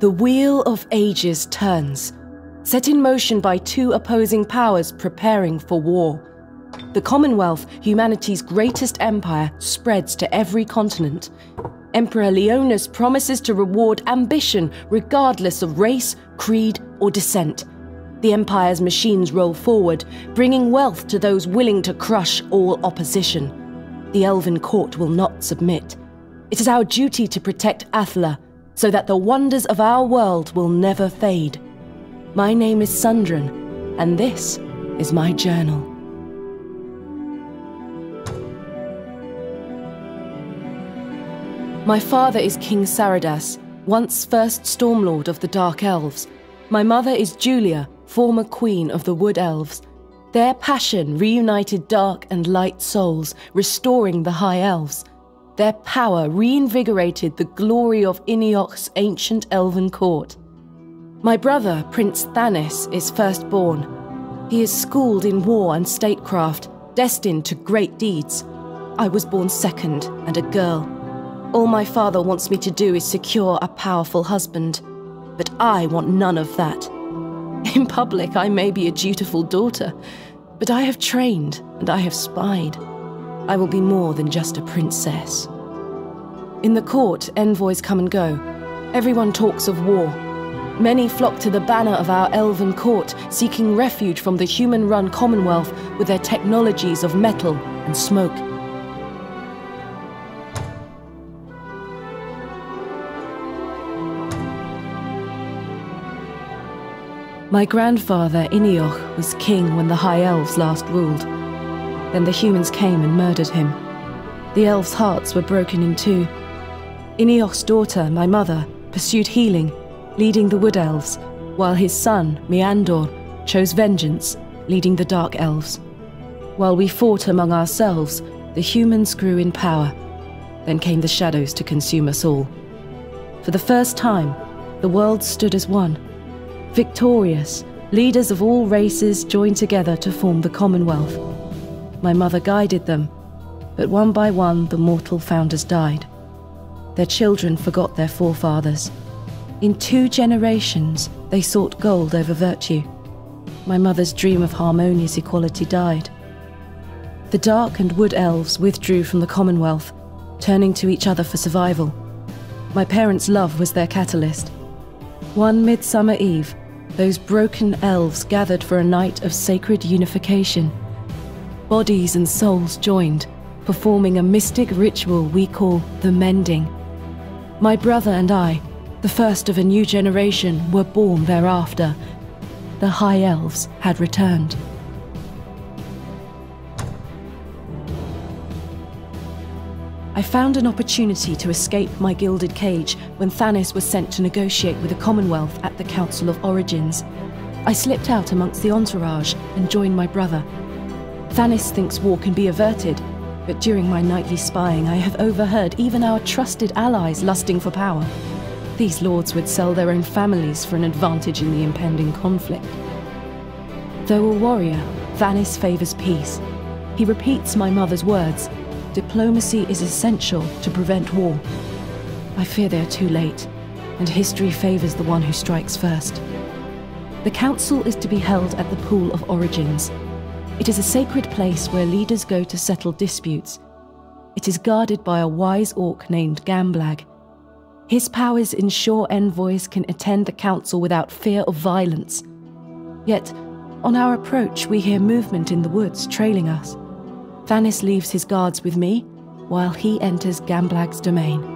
The wheel of ages turns, set in motion by two opposing powers preparing for war. The Commonwealth, humanity's greatest empire, spreads to every continent. Emperor Leonis promises to reward ambition regardless of race, creed, or descent. The empire's machines roll forward, bringing wealth to those willing to crush all opposition. The Elven court will not submit. It is our duty to protect Athla, so that the wonders of our world will never fade. My name is Sundren, and this is my journal. My father is King Saradas, once first Stormlord of the Dark Elves. My mother is Julia, former Queen of the Wood Elves. Their passion reunited dark and light souls, restoring the High Elves. Their power reinvigorated the glory of Inioch's ancient elven court. My brother, Prince Thanis, is firstborn. He is schooled in war and statecraft, destined to great deeds. I was born second and a girl. All my father wants me to do is secure a powerful husband, but I want none of that. In public, I may be a dutiful daughter, but I have trained and I have spied. I will be more than just a princess. In the court, envoys come and go. Everyone talks of war. Many flock to the banner of our elven court, seeking refuge from the human-run Commonwealth with their technologies of metal and smoke. My grandfather, Inioch, was king when the High Elves last ruled. Then the humans came and murdered him. The elves' hearts were broken in two. Inioch's daughter, my mother, pursued healing, leading the Wood Elves, while his son, Meandor, chose vengeance, leading the Dark Elves. While we fought among ourselves, the humans grew in power. Then came the shadows to consume us all. For the first time, the world stood as one. Victorious, leaders of all races joined together to form the Commonwealth. My mother guided them, but one by one the mortal founders died. Their children forgot their forefathers. In 2 generations, they sought gold over virtue. My mother's dream of harmonious equality died. The Dark and Wood Elves withdrew from the Commonwealth, turning to each other for survival. My parents' love was their catalyst. One midsummer eve, those broken elves gathered for a night of sacred unification. Bodies and souls joined, performing a mystic ritual we call the Mending. My brother and I, the first of a new generation, were born thereafter. The High Elves had returned. I found an opportunity to escape my gilded cage when Thanis was sent to negotiate with the Commonwealth at the Council of Origins. I slipped out amongst the entourage and joined my brother. Thanis thinks war can be averted, but during my nightly spying I have overheard even our trusted allies lusting for power. These lords would sell their own families for an advantage in the impending conflict. Though a warrior, Thanis favors peace. He repeats my mother's words: diplomacy is essential to prevent war. I fear they are too late, and history favors the one who strikes first. The council is to be held at the Pool of Origins. It is a sacred place where leaders go to settle disputes. It is guarded by a wise orc named Gamblag. His powers ensure envoys can attend the council without fear of violence. Yet, on our approach, we hear movement in the woods trailing us. Thanis leaves his guards with me, while he enters Gamblag's domain.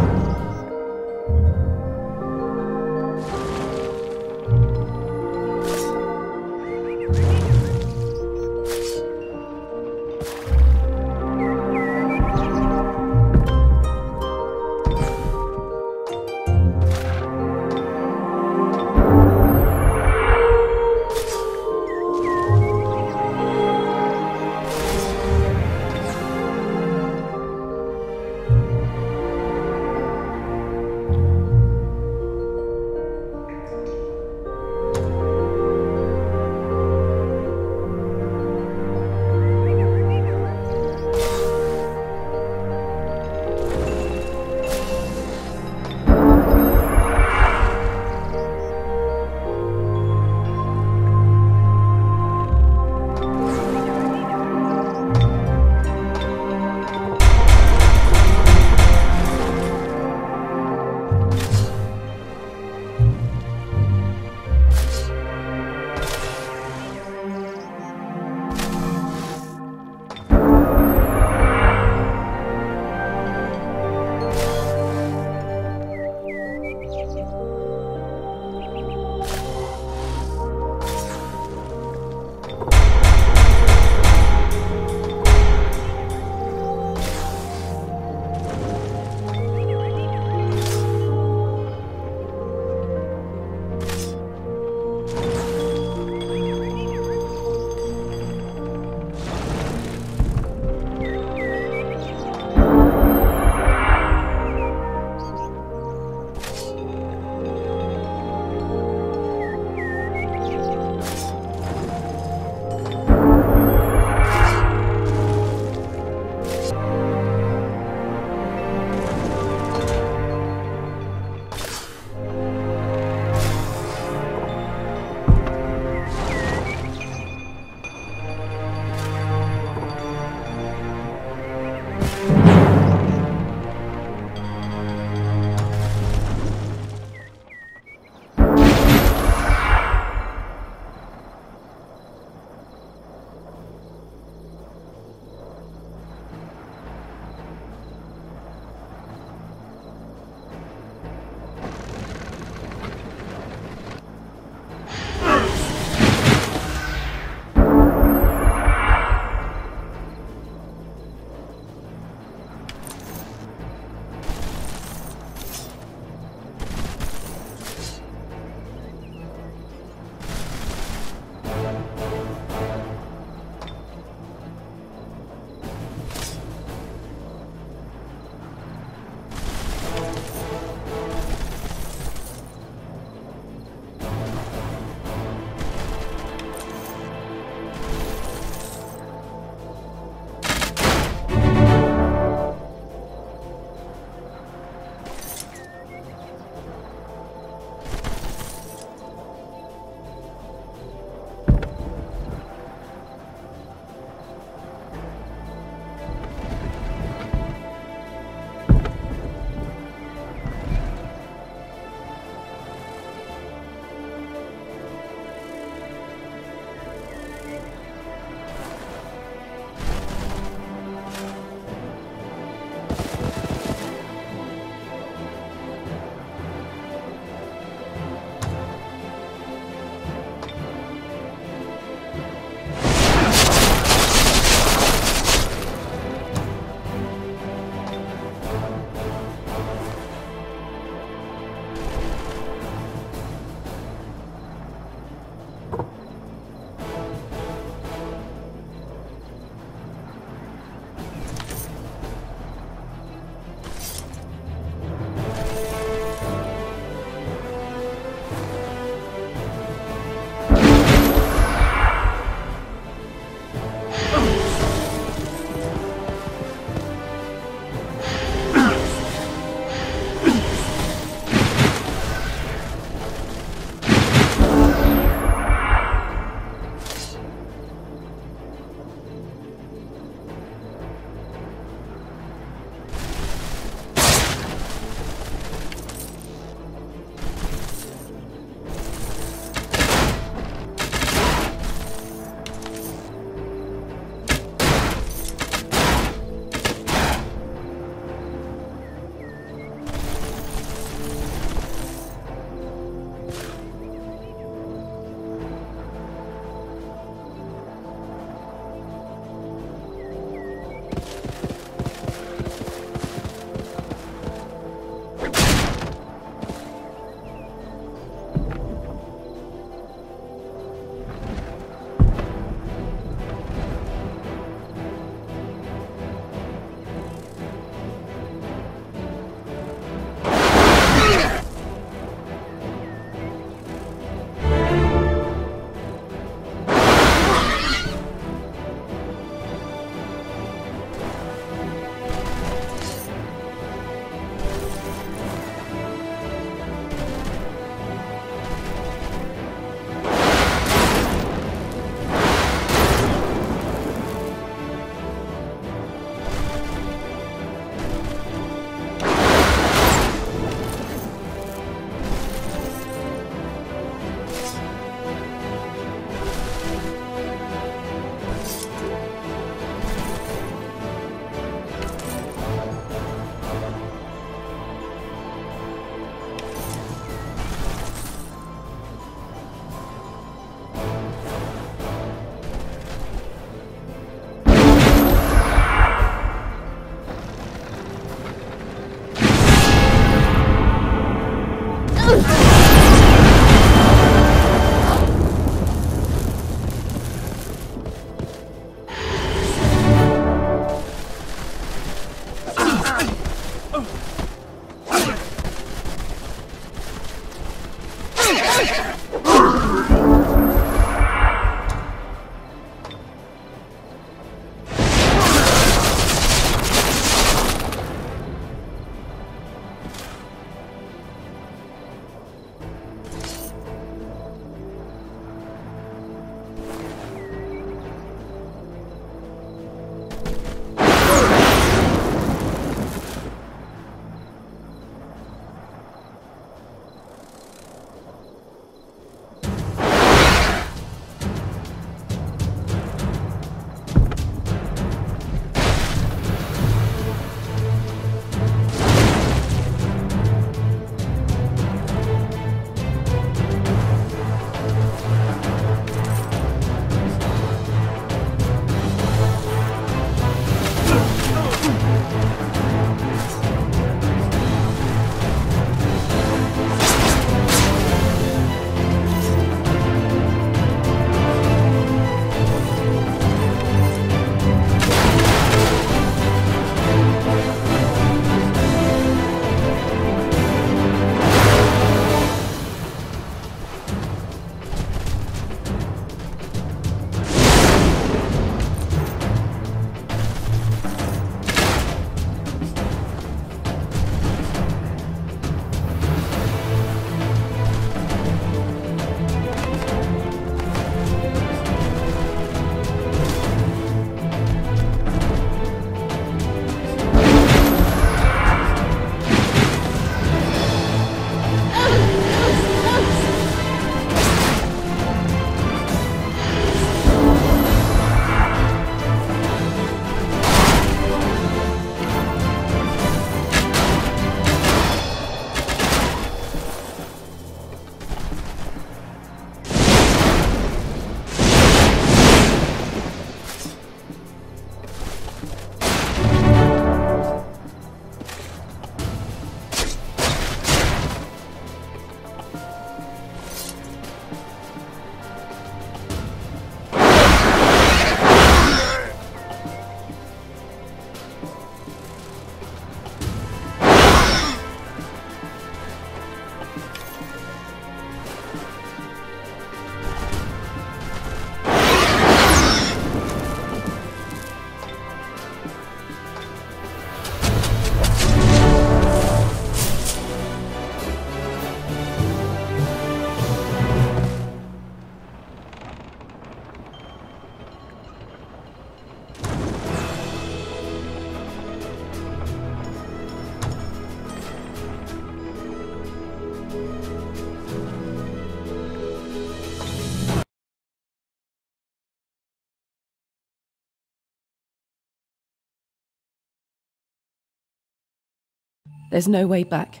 There's no way back.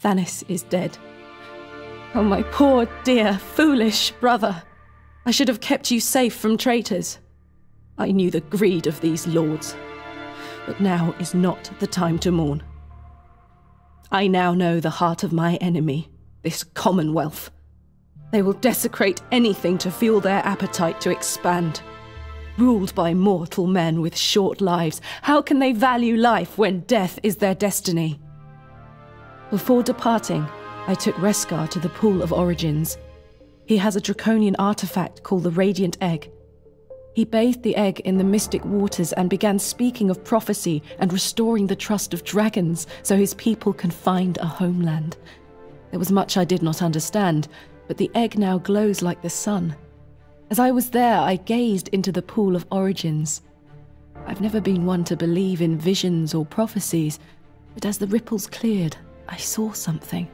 Thanis is dead. Oh, my poor, dear, foolish brother. I should have kept you safe from traitors. I knew the greed of these lords. But now is not the time to mourn. I now know the heart of my enemy, this Commonwealth. They will desecrate anything to fuel their appetite to expand. Ruled by mortal men with short lives, how can they value life when death is their destiny? Before departing, I took Reskar to the Pool of Origins. He has a draconian artifact called the Radiant Egg. He bathed the egg in the mystic waters and began speaking of prophecy and restoring the trust of dragons so his people can find a homeland. There was much I did not understand, but the egg now glows like the sun. As I was there, I gazed into the Pool of Origins. I've never been one to believe in visions or prophecies, but as the ripples cleared, I saw something.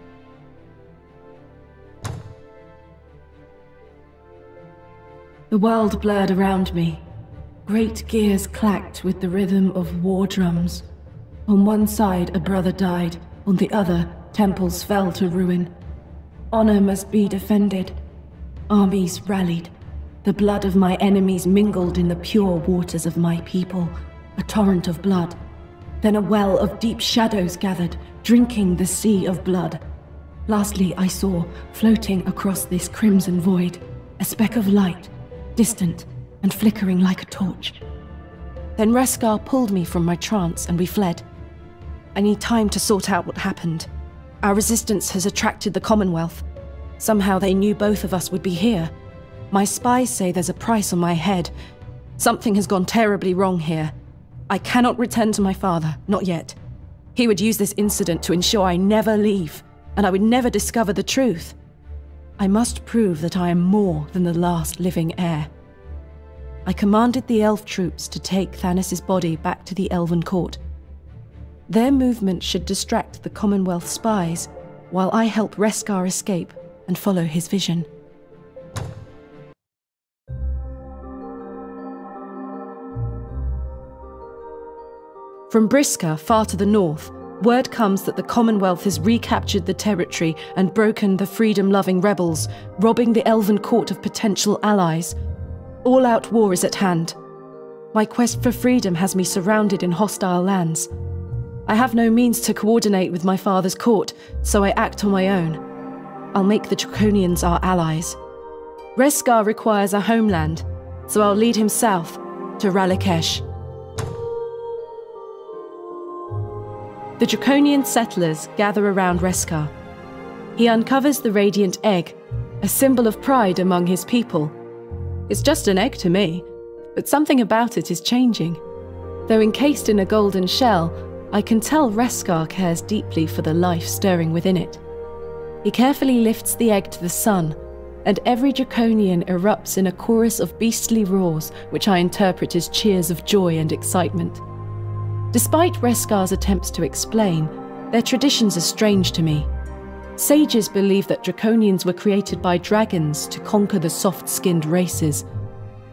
The world blurred around me. Great gears clacked with the rhythm of war drums. On one side, a brother died. On the other, temples fell to ruin. Honor must be defended. Armies rallied. The blood of my enemies mingled in the pure waters of my people. A torrent of blood. Then a well of deep shadows gathered, drinking the sea of blood. Lastly, I saw, floating across this crimson void, a speck of light, distant and flickering like a torch. Then Reskar pulled me from my trance and we fled. I need time to sort out what happened. Our resistance has attracted the Commonwealth. Somehow they knew both of us would be here. My spies say there's a price on my head. Something has gone terribly wrong here. I cannot return to my father, not yet. He would use this incident to ensure I never leave, and I would never discover the truth. I must prove that I am more than the last living heir. I commanded the elf troops to take Thanos' body back to the Elven court. Their movement should distract the Commonwealth spies, while I help Reskar escape and follow his vision. From Briska, far to the north, word comes that the Commonwealth has recaptured the territory and broken the freedom-loving rebels, robbing the Elven court of potential allies. All-out war is at hand. My quest for freedom has me surrounded in hostile lands. I have no means to coordinate with my father's court, so I act on my own. I'll make the Draconians our allies. Reskar requires a homeland, so I'll lead him south to Ralikesh. The Draconian settlers gather around Reskar. He uncovers the radiant egg, a symbol of pride among his people. It's just an egg to me, but something about it is changing. Though encased in a golden shell, I can tell Reskar cares deeply for the life stirring within it. He carefully lifts the egg to the sun, and every Draconian erupts in a chorus of beastly roars, which I interpret as cheers of joy and excitement. Despite Reskar's attempts to explain, their traditions are strange to me. Sages believe that Draconians were created by dragons to conquer the soft-skinned races.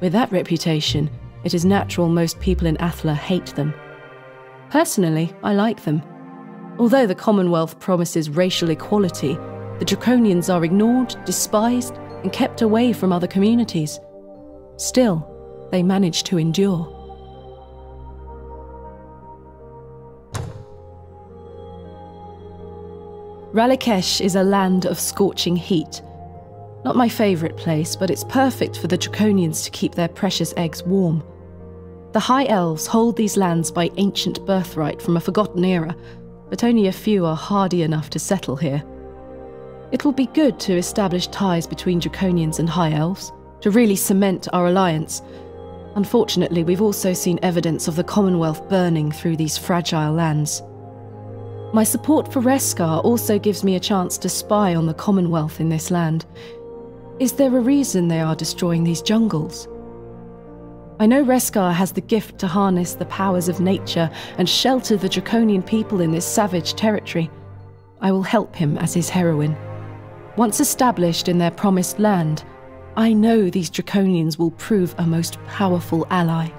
With that reputation, it is natural most people in Athla hate them. Personally, I like them. Although the Commonwealth promises racial equality, the Draconians are ignored, despised, and kept away from other communities. Still, they manage to endure. Ralikesh is a land of scorching heat. Not my favourite place, but it's perfect for the Draconians to keep their precious eggs warm. The High Elves hold these lands by ancient birthright from a forgotten era, but only a few are hardy enough to settle here. It will be good to establish ties between Draconians and High Elves, to really cement our alliance. Unfortunately, we've also seen evidence of the Commonwealth burning through these fragile lands. My support for Reskar also gives me a chance to spy on the Commonwealth in this land. Is there a reason they are destroying these jungles? I know Reskar has the gift to harness the powers of nature and shelter the Draconian people in this savage territory. I will help him as his heroine. Once established in their promised land, I know these Draconians will prove a most powerful ally.